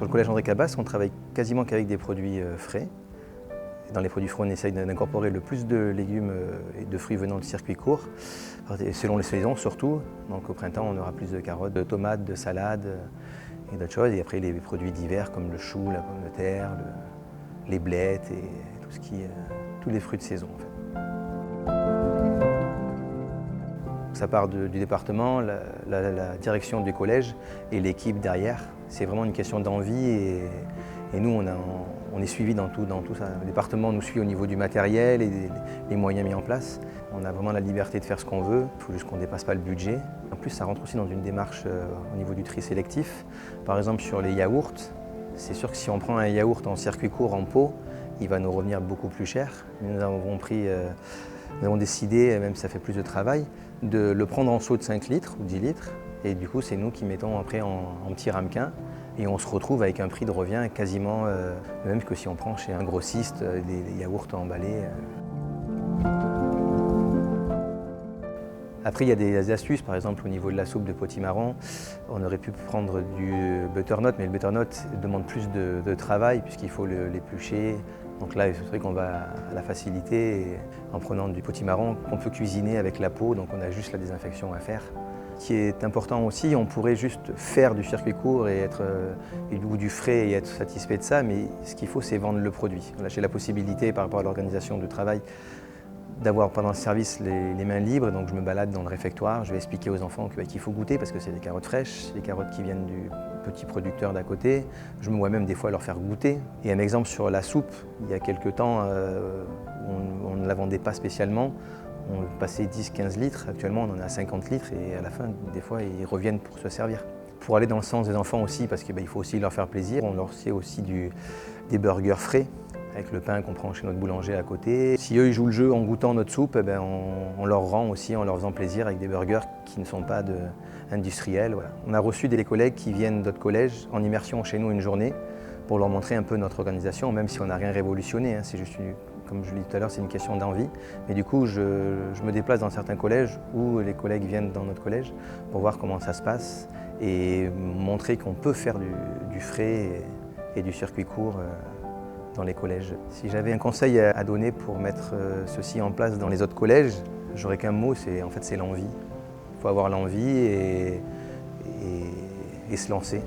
Sur le collège André Cabas, on travaille quasiment qu'avec des produits frais. Dans les produits frais, on essaye d'incorporer le plus de légumes et de fruits venant du circuit court, selon les saisons surtout. Donc au printemps, on aura plus de carottes, de tomates, de salades et d'autres choses. Et après, les produits d'hiver comme le chou, la pomme de terre, les blettes et tous les fruits de saison. En fait. Ça part du département, la direction du collège et l'équipe derrière. C'est vraiment une question d'envie et nous, on est suivis dans tout ça. Le département nous suit au niveau du matériel et les moyens mis en place. On a vraiment la liberté de faire ce qu'on veut, il faut juste qu'on ne dépasse pas le budget. En plus, ça rentre aussi dans une démarche au niveau du tri sélectif. Par exemple, sur les yaourts, c'est sûr que si on prend un yaourt en circuit court en pot, il va nous revenir beaucoup plus cher. Nous avons décidé, même si ça fait plus de travail, de le prendre en seau de 5 litres ou 10 litres. Et du coup, c'est nous qui mettons après en petits ramequins. Et on se retrouve avec un prix de revient quasiment le même que si on prend chez un grossiste des yaourts emballés. Après, il y a des astuces, par exemple au niveau de la soupe de potimarron. On aurait pu prendre du butternut, mais le butternut demande plus de travail puisqu'il faut l'éplucher. Donc là, c'est vrai qu'on va à la facilité en prenant du potimarron qu'on peut cuisiner avec la peau, donc on a juste la désinfection à faire. Ce qui est important aussi, on pourrait juste faire du circuit court ou du frais et être satisfait de ça, mais ce qu'il faut, c'est vendre le produit. Là, j'ai la possibilité, par rapport à l'organisation du travail, d'avoir pendant le service les mains libres, donc je me balade dans le réfectoire, je vais expliquer aux enfants qu'il faut goûter parce que c'est des carottes fraîches, des carottes qui viennent du petit producteur d'à côté. Je me vois même des fois leur faire goûter. Et un exemple sur la soupe, il y a quelques temps, on ne la vendait pas spécialement. On passait 10-15 litres, actuellement on en a 50 litres et à la fin, des fois, ils reviennent pour se servir. Pour aller dans le sens des enfants aussi, parce qu'il faut aussi leur faire plaisir, on leur fait aussi des burgers frais avec le pain qu'on prend chez notre boulanger à côté. Si eux ils jouent le jeu en goûtant notre soupe, on leur rend aussi en leur faisant plaisir avec des burgers qui ne sont pas industriels. Voilà. On a reçu des collègues qui viennent d'autres collèges en immersion chez nous une journée pour leur montrer un peu notre organisation, même si on n'a rien révolutionné, c'est juste comme je l'ai dit tout à l'heure, c'est une question d'envie. Mais du coup, je me déplace dans certains collèges où les collègues viennent dans notre collège pour voir comment ça se passe et montrer qu'on peut faire du frais et du circuit court dans les collèges. Si j'avais un conseil à donner pour mettre ceci en place dans les autres collèges, j'aurais qu'un mot, c'est l'envie. Il faut avoir l'envie et se lancer.